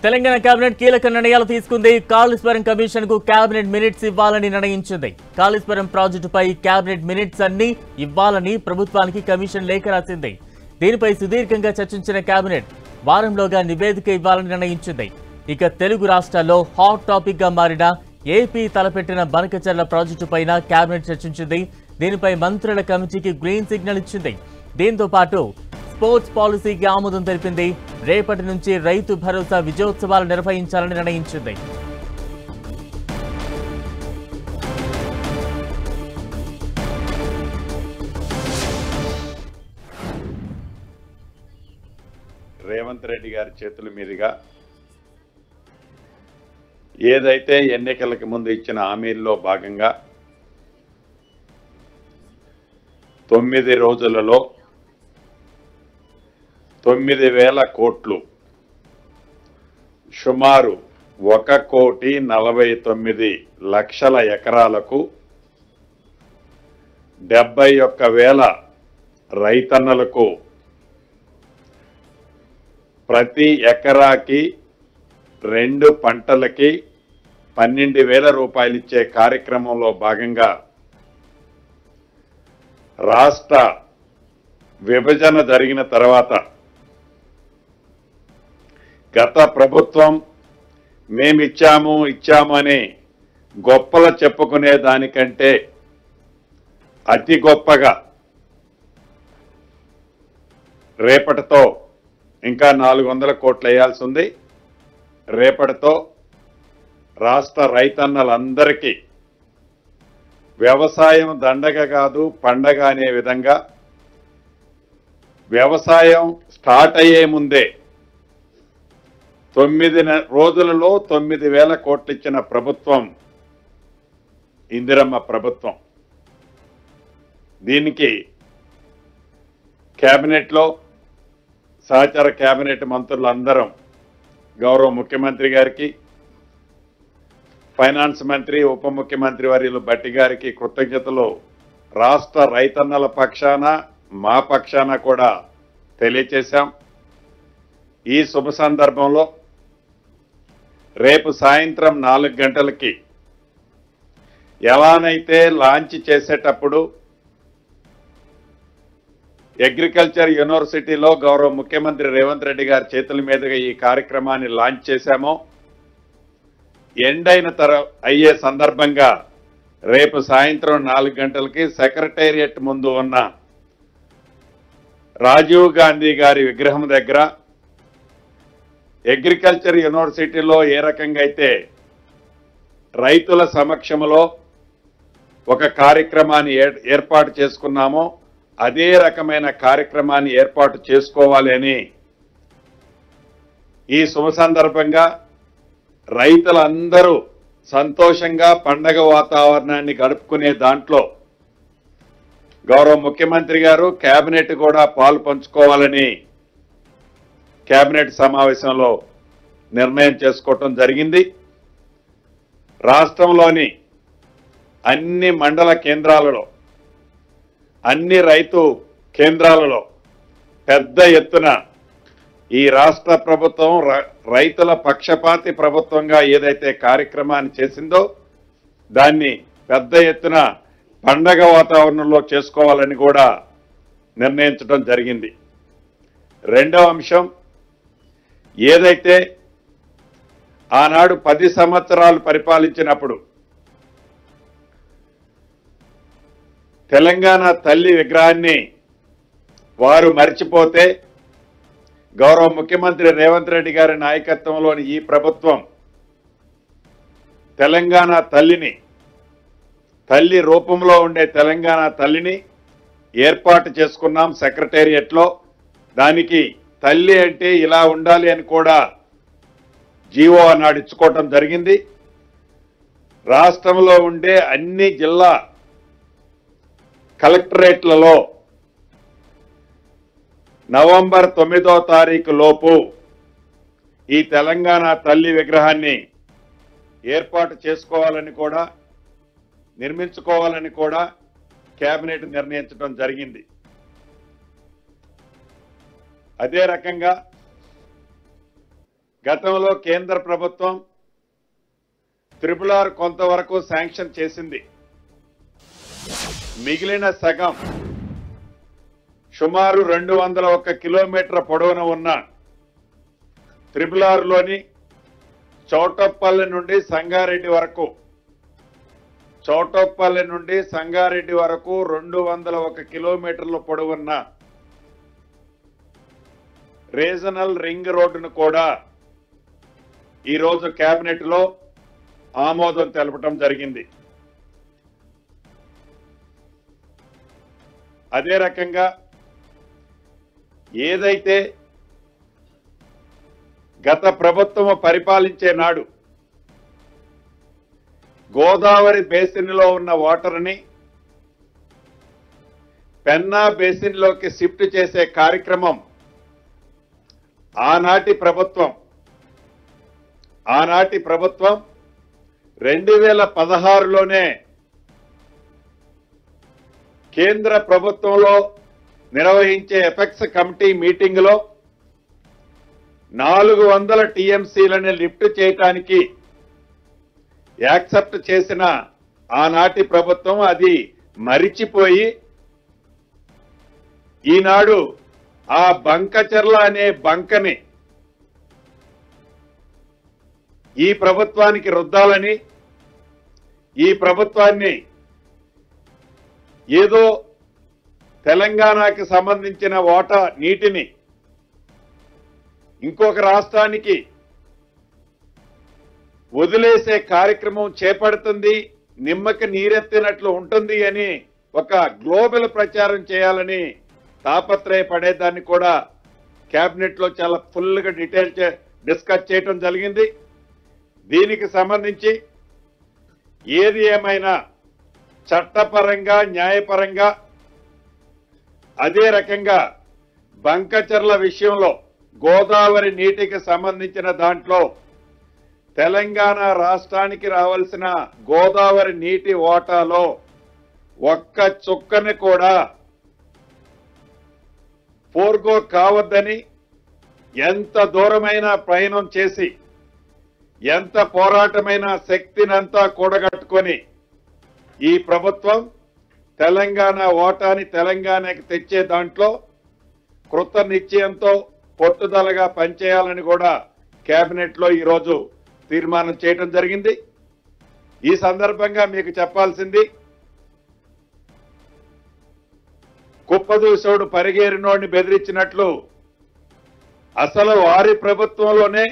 Telangana cabinet కీలక నిర్ణయాలు తీసుకుంది. కాళేశ్వరం కమిషన్ కు కేబినెట్ మినిట్స్ ఇవ్వాలని నిర్ణయించింది. కాళేశ్వరం ప్రాజెక్టుపై కేబినెట్ మినిట్స్ అన్ని ఇవ్వాలని ప్రభుత్వానికి కమిషన్ లేఖ రాసింది. దీనిపై సుదీర్ఘంగా చర్చించిన కేబినెట్ వారంలోగా నివేదిక ఇవ్వాలని నిర్ణయించింది. ఇక తెలుగు రాష్ట్రాల్లో హాట్ టాపిక్ గా మారిన ఏపీ తలపెట్టిన బనకచెర్ల ప్రాజెక్టుపైన కేబినెట్ చర్చించింది. దీనిపై మంత్రుల కమిటీకి గ్రీన్ సిగ్నల్ ఇచ్చింది. దీంతో పాటు స్పోర్ట్స్ పాలసీకి ఆమోదం తెలిపింది. రేపటి నుంచి రైతు భరోసా విజయోత్సవాలు నిర్వహించాలని నిర్ణయించింది. రేవంత్ రెడ్డి గారి చేతుల మీదుగా ఏదైతే ఎన్నికలకు ముందు ఇచ్చిన హామీల్లో భాగంగా 9 రోజులలో 9,000 కోట్లు సుమారు 1,49,00,000 ఎకరాలకు 71,000 రైతన్నలకు ప్రతి ఎకరాకి 2 పంటలకి 12,000 రూపాయలు ఇచ్చే కార్యక్రమంలో భాగంగా రాష్ట్ర విభజన జరిగిన తర్వాత గత ప్రభుత్వం మేమిచ్చాము అని గొప్పలు చెప్పుకునే దానికంటే అతి గొప్పగా రేపటితో ఇంకా 400 కోట్లు వేయాల్సి ఉంది. రేపటితో రాష్ట్ర రైతన్నలందరికీ వ్యవసాయం దండగ కాదు పండగ అనే విధంగా వ్యవసాయం స్టార్ట్ అయ్యే ముందే 9 రోజులలో 9,000 కోట్లు ఇచ్చిన ప్రభుత్వం ఇందిరమ్మ ప్రభుత్వం. దీనికి కేబినెట్లో సహచర కేబినెట్ మంత్రులందరం గౌరవ ముఖ్యమంత్రి గారికి, ఫైనాన్స్ మంత్రి ఉప ముఖ్యమంత్రి వర్యులు భట్టి గారికి కృతజ్ఞతలు రాష్ట్ర రైతన్నల పక్షాన మా పక్షాన కూడా తెలియచేశాం. ఈ శుభ సందర్భంలో రేపు సాయంత్రం 4 గంటలకి ఎలానైతే లాంచ్ చేసేటప్పుడు అగ్రికల్చర్ యూనివర్సిటీలో గౌరవ ముఖ్యమంత్రి రేవంత్ రెడ్డి గారి చేతుల మీదుగా ఈ కార్యక్రమాన్ని లాంచ్ చేశామో ఎండ్ అయిన అయ్యే సందర్భంగా రేపు సాయంత్రం 4 గంటలకి సెక్రటేరియట్ ముందు ఉన్న రాజీవ్ గాంధీ గారి విగ్రహం దగ్గర అగ్రికల్చర్ యూనివర్సిటీలో ఏ రకంగా అయితే రైతుల సమక్షంలో ఒక కార్యక్రమాన్ని ఏర్పాటు చేసుకున్నామో అదే రకమైన కార్యక్రమాన్ని ఏర్పాటు చేసుకోవాలి అని ఈ శుభ సందర్భంగా రైతులందరూ సంతోషంగా పండగ వాతావరణాన్ని గడుపుకునే దాంట్లో గౌరవ ముఖ్యమంత్రి గారు కేబినెట్ కూడా పాలు పంచుకోవాలని కేబినెట్ సమావేశంలో నిర్ణయం చేసుకోవటం జరిగింది. రాష్ట్రంలోని అన్ని మండల కేంద్రాలలో అన్ని రైతు కేంద్రాలలో పెద్ద ఎత్తున ఈ రాష్ట్ర ప్రభుత్వం రైతుల పక్షపాతి ప్రభుత్వంగా ఏదైతే కార్యక్రమాన్ని చేసిందో దాన్ని పెద్ద ఎత్తున పండగ వాతావరణంలో చేసుకోవాలని కూడా నిర్ణయించడం జరిగింది. రెండవ అంశం ఏదైతే ఆనాడు 10 సంవత్సరాలు పరిపాలించినప్పుడు తెలంగాణ తల్లి విగ్రహాన్ని వారు మర్చిపోతే గౌరవ ముఖ్యమంత్రి రేవంత్ రెడ్డి గారి నాయకత్వంలోని ఈ ప్రభుత్వం తెలంగాణ తల్లి రూపంలో ఉండే తెలంగాణ తల్లిని ఏర్పాటు చేసుకున్నాం సెక్రటేరియట్లో. దానికి తల్లి అంటే ఇలా ఉండాలి అని కూడా జీవో అన్నాడు ఇచ్చుకోవటం జరిగింది. రాష్ట్రంలో ఉండే అన్ని జిల్లా కలెక్టరేట్లలో నవంబర్ 9వ తారీఖు లోపు ఈ తెలంగాణ తల్లి విగ్రహాన్ని ఏర్పాటు చేసుకోవాలని కూడా నిర్మించుకోవాలని కూడా కేబినెట్ నిర్ణయించడం జరిగింది. అదే రకంగా గతంలో కేంద్ర ప్రభుత్వం RRR కొంతవరకు శాంక్షన్ చేసింది. మిగిలిన సగం సుమారు 201 కిలోమీటర్ల పొడవున ఉన్న RRRలోని చౌటప్పల్లి నుండి సంగారెడ్డి వరకు 201 కిలోమీటర్ల పొడవున్న రీజనల్ రింగ్ రోడ్డును కూడా ఈరోజు కేబినెట్ లో ఆమోదం తెలపడం జరిగింది. అదే రకంగా ఏదైతే గత ప్రభుత్వం పరిపాలించే నాడు గోదావరి బేసిన్లో ఉన్న వాటర్ని పెన్నా బేసిన్లోకి షిఫ్ట్ చేసే కార్యక్రమం ఆనాటి ప్రభుత్వం 2016లోనే కేంద్ర ప్రభుత్వంలో నిర్వహించే ఎపెక్స్ కమిటీ మీటింగ్ లో 400 టీఎంసీలని లిఫ్ట్ చేయడానికి యాక్సెప్ట్ చేసిన ఆనాటి ప్రభుత్వం అది మరిచిపోయి ఈనాడు ఆ బంకచర్ల అనే బంకని ఈ ప్రభుత్వానికి రుద్దాలని, ఈ ప్రభుత్వాన్ని ఏదో తెలంగాణకి సంబంధించిన వాటా నీటిని ఇంకొక రాష్ట్రానికి వదిలేసే కార్యక్రమం చేపడుతుంది, నిమ్మకి నీరెత్తినట్లు ఉంటుంది అని ఒక గ్లోబల్ ప్రచారం చేయాలని తాపత్రయపడేదాన్ని కూడా కేబినెట్ లో చాలా ఫుల్ గా డీటెయిల్ డిస్కస్ చేయడం జరిగింది. దీనికి సంబంధించి ఏది ఏమైనా చట్టపరంగా న్యాయపరంగా అదే రకంగా బంకచర్ల విషయంలో గోదావరి నీటికి సంబంధించిన దాంట్లో తెలంగాణ రాష్ట్రానికి రావాల్సిన గోదావరి నీటి వాటాలో ఒక్క చుక్కని కూడా ఫోర్గో కావద్దని ఎంత దూరమైన ప్రయాణం చేసి ఎంత పోరాటమైన శక్తినంతా కూడగట్టుకొని ఈ ప్రభుత్వం తెలంగాణ ఓటాని తెలంగాణకి తెచ్చే దాంట్లో కృత నిశ్చయంతో పట్టుదలగా పనిచేయాలని కూడా కేబినెట్ లో ఈరోజు తీర్మానం చేయడం జరిగింది. ఈ సందర్భంగా మీకు చెప్పాల్సింది, కుప్పదూసోడు పరిగేరినోడిని బెదిరించినట్లు అసలు వారి ప్రభుత్వంలోనే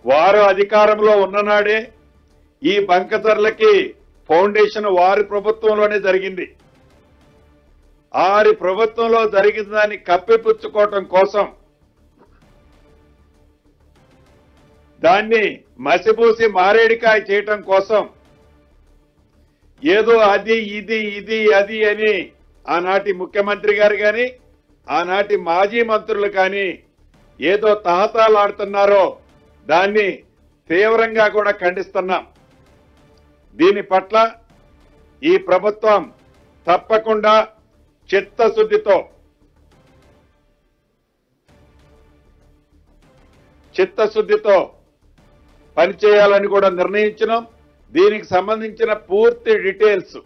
వారు అధికారంలో ఉన్ననాడే ఈ బంకచర్లకి ఫౌండేషన్ వారి ప్రభుత్వంలోనే జరిగింది. వారి ప్రభుత్వంలో జరిగిన దాన్ని కప్పిపుచ్చుకోవటం కోసం దాన్ని మసిపూసి మారేడికాయ చేయటం కోసం ఏదో అది ఇది అని ఆనాటి ముఖ్యమంత్రి గారు కానీ ఆనాటి మాజీ మంత్రులు కానీ ఏదో తహతాలాడుతున్నారో దాన్ని తీవ్రంగా కూడా ఖండిస్తున్నాం. దీని పట్ల ఈ ప్రభుత్వం తప్పకుండా చిత్తశుద్ధితో పనిచేయాలని కూడా నిర్ణయించినాం. దీనికి సంబంధించిన పూర్తి డీటెయిల్స్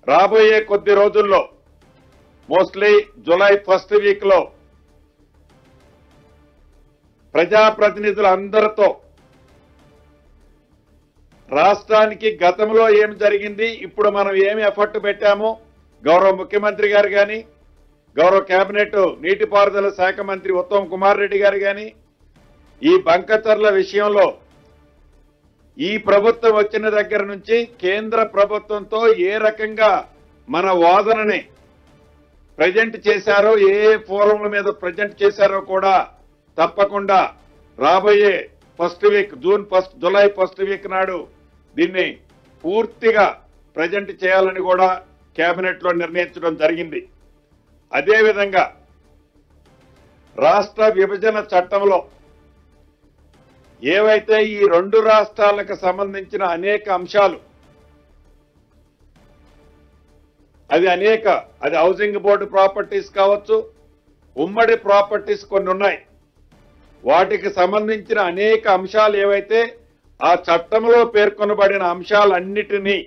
రాబోయే కొద్ది రోజుల్లో మోస్ట్లీ జూలై ఫస్ట్ వీక్ లో ప్రజాప్రతినిధులందరితో రాష్ట్రానికి గతంలో ఏం జరిగింది, ఇప్పుడు మనం ఏమి ఎఫర్ట్ పెట్టామో గౌరవ ముఖ్యమంత్రి గారు కానీ గౌరవ కేబినెట్ నీటిపారుదల శాఖ మంత్రి ఉత్తమ్ కుమార్ రెడ్డి గారు కానీ ఈ బంకచర్ల విషయంలో ఈ ప్రభుత్వం వచ్చిన దగ్గర నుంచి కేంద్ర ప్రభుత్వంతో ఏ రకంగా మన వాదనని ప్రజెంట్ చేశారో, ఏ ఫోరంల మీద ప్రజెంట్ చేశారో కూడా తప్పకుండా రాబోయే first week July first week నాడు దీన్ని పూర్తిగా ప్రజెంట్ చేయాలని కూడా కేబినెట్ లో నిర్ణయించడం జరిగింది. అదేవిధంగా రాష్ట్ర విభజన చట్టంలో ఏవైతే ఈ రెండు రాష్ట్రాలకు సంబంధించిన అనేక అంశాలు అది హౌసింగ్ బోర్డు ప్రాపర్టీస్ కావచ్చు, ఉమ్మడి ప్రాపర్టీస్ కొన్ని ఉన్నాయి. వాటికి సంబంధించిన అనేక అంశాలు ఏవైతే ఆ చట్టంలో పేర్కొనబడిన అంశాలన్నిటినీ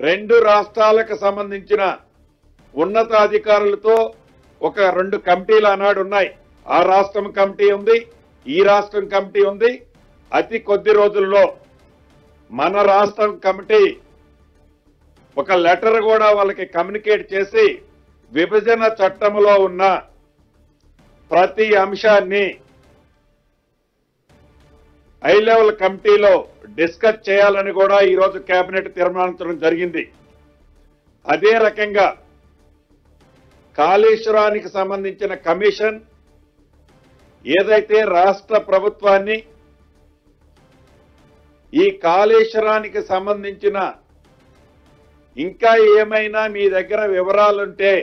రెండు రాష్ట్రాలకు సంబంధించిన ఉన్నతాధికారులతో ఒక 2 కమిటీలు ఆనాడు ఉన్నాయి. ఆ రాష్ట్రం కమిటీ ఉంది, ఈ రాష్ట్రం కమిటీ ఉంది. అతి కొద్ది రోజుల్లో మన రాష్ట్రం కమిటీ ఒక లెటర్ కూడా వాళ్ళకి కమ్యూనికేట్ చేసి విభజన చట్టంలో ఉన్న ప్రతి అంశాన్ని హై లెవెల్ కమిటీలో డిస్కస్ చేయాలని కూడా ఈరోజు కేబినెట్ తీర్మానించడం జరిగింది. అదే రకంగా కాళేశ్వరానికి సంబంధించిన కమిషన్ ఏదైతే రాష్ట్ర ప్రభుత్వాన్ని ఈ కాళేశ్వరానికి సంబంధించిన ఇంకా ఏమైనా మీ దగ్గర వివరాలుంటే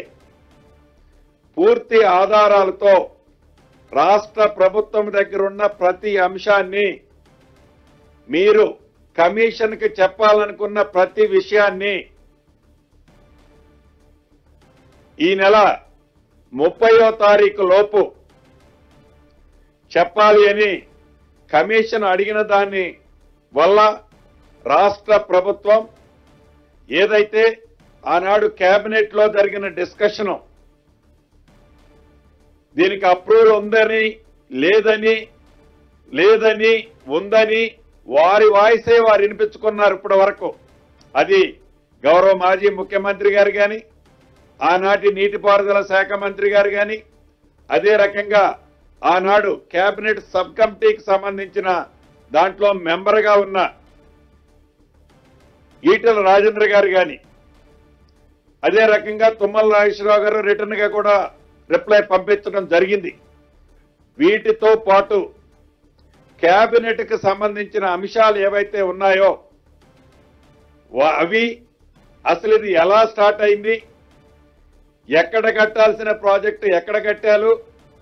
పూర్తి ఆధారాలతో రాష్ట్ర ప్రభుత్వం దగ్గర ఉన్న ప్రతి అంశాన్ని మీరు కమిషన్కి చెప్పాలనుకున్న ప్రతి విషయాన్ని ఈ నెల 30వ తారీఖు లోపు చెప్పాలి అని కమిషన్ అడిగిన దాన్ని వల్ల రాష్ట్ర ప్రభుత్వం ఏదైతే ఆనాడు కేబినెట్ లో జరిగిన డిస్కషన్ దీనికి అప్రూవల్ ఉందని లేదని ఉందని వారి వాయిసే వారు వినిపించుకున్నారు ఇప్పటి వరకు. అది గౌరవ మాజీ ముఖ్యమంత్రి గారు కానీ, ఆనాటి నీటిపారుదల శాఖ మంత్రి గారు కానీ, అదే రకంగా ఆనాడు కేబినెట్ సబ్ కమిటీకి సంబంధించిన దాంట్లో మెంబర్గా ఉన్న ఈటెల రాజేంద్ర గారు కానీ, అదే రకంగా తుమ్మల నాగేశ్వరరావు గారు రిటర్న్ గా కూడా రిప్లై పంపించడం జరిగింది. వీటితో పాటు కేబినెట్ కి సంబంధించిన అంశాలు ఏవైతే ఉన్నాయో అవి అసలు ఇది ఎలా స్టార్ట్ అయింది, ఎక్కడ కట్టాల్సిన ప్రాజెక్టు ఎక్కడ కట్టారు,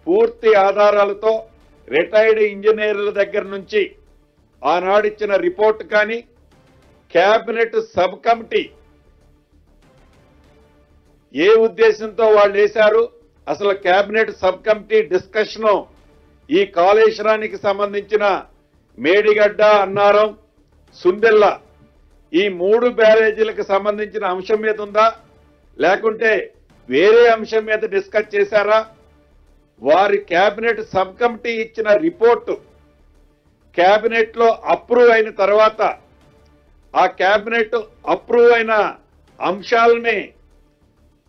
పూర్తి ఆధారాలతో రిటైర్డ్ ఇంజనీర్ల దగ్గర నుంచి ఆనాడిచ్చిన రిపోర్ట్ కానీ, కేబినెట్ సబ్ కమిటీ ఏ ఉద్దేశంతో వాళ్ళు వేశారు, అసలు కేబినెట్ సబ్ కమిటీ డిస్కషన్ ఈ కాళేశ్వరానికి సంబంధించిన మేడిగడ్డ, అన్నారం, సుందెల్ల ఈ 3 బ్యారేజీలకు సంబంధించిన అంశం మీద ఉందా, లేకుంటే వేరే అంశం మీద డిస్కస్ చేశారా? వారి కేబినెట్ సబ్ కమిటీ ఇచ్చిన రిపోర్టు కేబినెట్ లో అప్రూవ్ అయిన తర్వాత ఆ కేబినెట్ అప్రూవ్ అయిన అంశాలని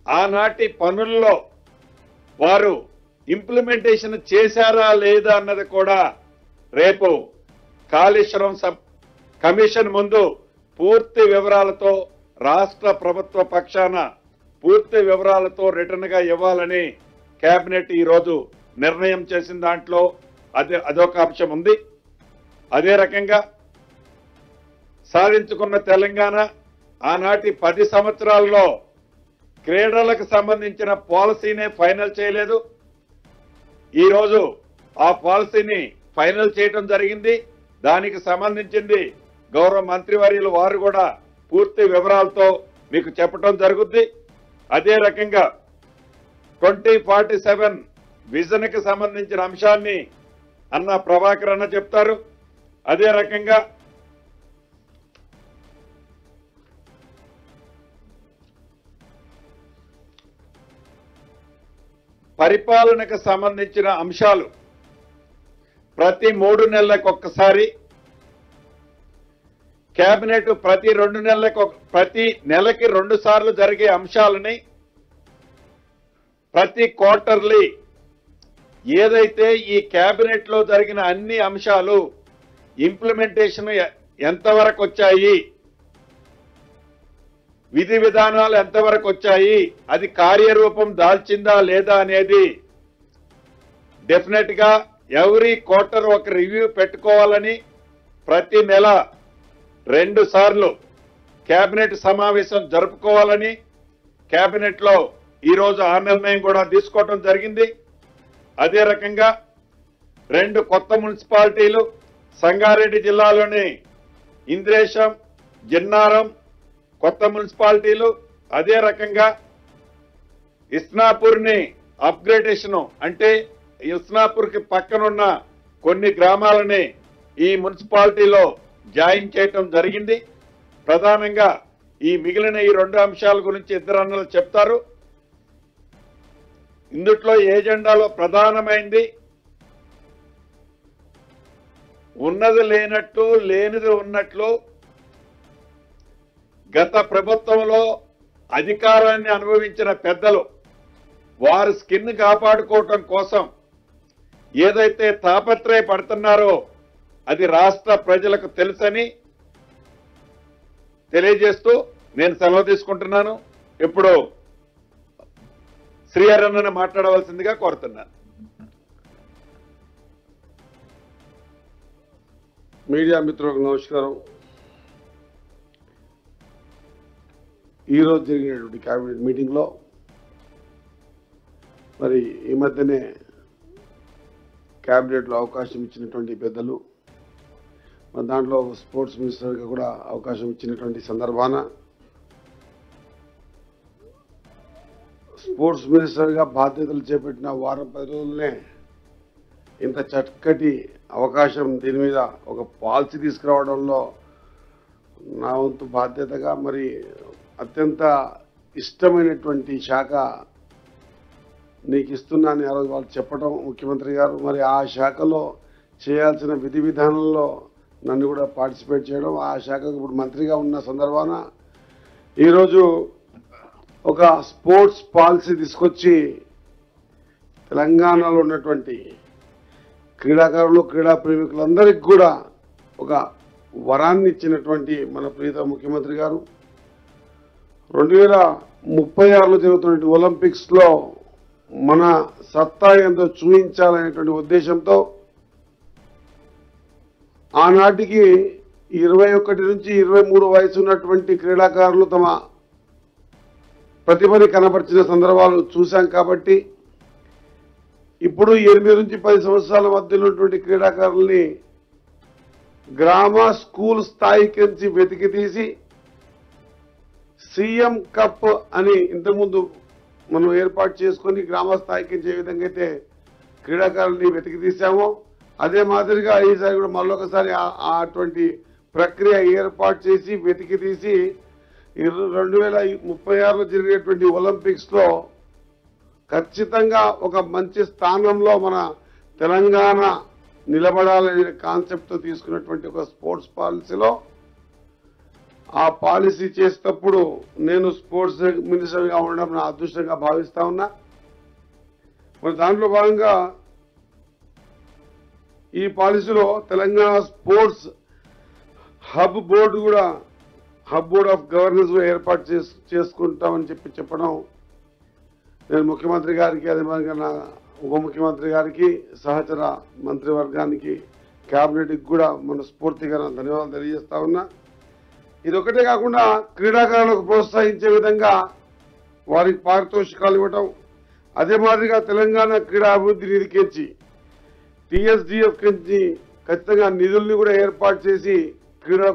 ఆనాటి పనుల్లో వారు ఇంప్లిమెంటేషన్ చేశారా లేదా అన్నది కూడా రేపు కాళేశ్వరం కమిషన్ ముందు పూర్తి వివరాలతో రాష్ట్ర ప్రభుత్వ పక్షాన పూర్తి వివరాలతో రిటర్న్ గా ఇవ్వాలని కేబినెట్ ఈరోజు నిర్ణయం చేసిన దాంట్లో అదొక అంశం ఉంది. అదే రకంగా సాధించుకున్న తెలంగాణ ఆనాటి 10 సంవత్సరాల్లో క్రీడలకు సంబంధించిన పాలసీనే ఫైనల్ చేయలేదు. ఈరోజు ఆ పాలసీని ఫైనల్ చేయడం జరిగింది. దానికి సంబంధించింది గౌరవ మంత్రివర్యులు వారు కూడా పూర్తి వివరాలతో మీకు చెప్పడం జరుగుద్ది. అదే రకంగా 2047 విజన్ కి సంబంధించిన అంశాన్ని అన్న ప్రభాకర్ అన్న చెప్తారు. అదే రకంగా పరిపాలనకు సంబంధించిన అంశాలు ప్రతి 3 నెలలకు ఒక్కసారి, కేబినెట్ ప్రతి 2 నెలలకు ప్రతి నెలకి 2 సార్లు జరిగే అంశాలని ప్రతి క్వార్టర్లీ ఏదైతే ఈ కేబినెట్ లో జరిగిన అన్ని అంశాలు ఇంప్లిమెంటేషన్ ఎంతవరకు వచ్చాయి, విధి విధానాలు ఎంతవరకు వచ్చాయి, అది కార్యరూపం దాల్చిందా లేదా అనేది డెఫినెట్ గా ఎవ్రీ క్వార్టర్ ఒక రివ్యూ పెట్టుకోవాలని ప్రతి నెల 2 సార్లు కేబినెట్ సమావేశం జరుపుకోవాలని కేబినెట్ లో ఈరోజు ఆ నిర్ణయం కూడా తీసుకోవడం జరిగింది. అదే రకంగా 2 కొత్త మున్సిపాలిటీలు సంగారెడ్డి జిల్లాలోని ఇంద్రేశం, జిన్నారం కొత్త మున్సిపాలిటీలు, అదే రకంగా ఇస్నాపూర్ ని అప్గ్రేడేషన్ అంటే ఇస్నాపూర్కి పక్కనున్న కొన్ని గ్రామాలని ఈ మున్సిపాలిటీలో జాయిన్ చేయటం జరిగింది. ప్రధానంగా ఈ మిగిలిన ఈ 2 అంశాల గురించి ఇద్దరు అన్నలు చెప్తారు. ఇందుట్లో ఏజెండాలో ప్రధానమైంది ఉన్నది లేనట్టు లేనిది ఉన్నట్లు గత ప్రభుత్వంలో అధికారాన్ని అనుభవించిన పెద్దలు వారి స్కిన్ కాపాడుకోవటం కోసం ఏదైతే తాపత్రయపడుతున్నారో అది రాష్ట్ర ప్రజలకు తెలుసని తెలియజేస్తూ నేను సెలవు తీసుకుంటున్నాను. ఇప్పుడు శ్రీహరన్నను మాట్లాడవలసిందిగా కోరుతున్నాను. మీడియా మిత్రులకు నమస్కారం. ఈరోజు జరిగినటువంటి కేబినెట్ మీటింగ్లో మరి ఈ మధ్యనే కేబినెట్లో అవకాశం ఇచ్చినటువంటి పెద్దలు మరి దాంట్లో స్పోర్ట్స్ మినిస్టర్గా కూడా అవకాశం ఇచ్చినటువంటి సందర్భాన స్పోర్ట్స్ మినిస్టర్గా బాధ్యతలు చేపట్టిన వారం 10 రోజులనే ఇంత చక్కటి అవకాశం దీని మీద ఒక పాలసీ తీసుకురావడంలో నా వంతు బాధ్యతగా మరి అత్యంత ఇష్టమైనటువంటి శాఖ నీకు ఇస్తున్నాను ఆ రోజు వాళ్ళు చెప్పడం ముఖ్యమంత్రి గారు. మరి ఆ శాఖలో చేయాల్సిన విధి విధానంలో నన్ను కూడా పార్టిసిపేట్ చేయడం, ఆ శాఖకు ఇప్పుడు మంత్రిగా ఉన్న సందర్భాన ఈరోజు ఒక స్పోర్ట్స్ పాలసీ తీసుకొచ్చి తెలంగాణలో ఉన్నటువంటి క్రీడాకారులు క్రీడా ప్రేమికులందరికీ కూడా ఒక వరాన్ని ఇచ్చినటువంటి మన ప్రీత ముఖ్యమంత్రి గారు 2036లో జరుగుతున్నటువంటి ఒలింపిక్స్లో మన సత్తా ఏందో చూపించాలనేటువంటి ఉద్దేశంతో ఆనాటికి 21 నుంచి 23 వయసు ఉన్నటువంటి క్రీడాకారులు తమ ప్రతిభని కనబర్చిన సందర్భాలు చూశాం. కాబట్టి ఇప్పుడు 8 నుంచి 10 సంవత్సరాల మధ్యలో ఉన్నటువంటి క్రీడాకారుల్ని గ్రామ స్కూల్ స్థాయికి నుంచి వెతికి తీసి సీఎం కప్ అని ఇంతకుముందు మనం ఏర్పాటు చేసుకొని గ్రామ స్థాయికి ఏ విధంగా అయితే క్రీడాకారుల్ని వెతికి తీసామో అదే మాదిరిగా ఈసారి కూడా మళ్ళొకసారి అటువంటి ప్రక్రియ ఏర్పాటు చేసి వెతికి తీసి 2036లో జరిగేటువంటి ఒలింపిక్స్లో ఖచ్చితంగా ఒక మంచి స్థానంలో మన తెలంగాణ నిలబడాలనే కాన్సెప్ట్తో తీసుకున్నటువంటి ఒక స్పోర్ట్స్ పాలసీలో ఆ పాలసీ చేసేటప్పుడు నేను స్పోర్ట్స్ మినిస్టర్గా ఉండడం నా అదృష్టంగా భావిస్తా ఉన్నా. మరి దాంట్లో భాగంగా ఈ పాలసీలో తెలంగాణ స్పోర్ట్స్ హబ్ బోర్డు కూడా హబ్ బోర్డ్ ఆఫ్ గవర్నెన్స్ కూడా ఏర్పాటు చేసుకుంటామని చెప్పడం నేను ముఖ్యమంత్రి గారికి అదే మాదిరిగా నా ఉప ముఖ్యమంత్రి గారికి సహచర మంత్రివర్గానికి క్యాబినెట్కి కూడా మనస్ఫూర్తిగా నా ధన్యవాదాలు తెలియజేస్తా ఉన్నా. ఇదొకటే కాకుండా క్రీడాకారులకు ప్రోత్సహించే విధంగా వారికి పారితోషికాలు ఇవ్వటం, అదే మాదిరిగా తెలంగాణ క్రీడా అభివృద్ధి నిధికించి TSDF కించి ఖచ్చితంగా నిధుల్ని కూడా ఏర్పాటు చేసి క్రీడా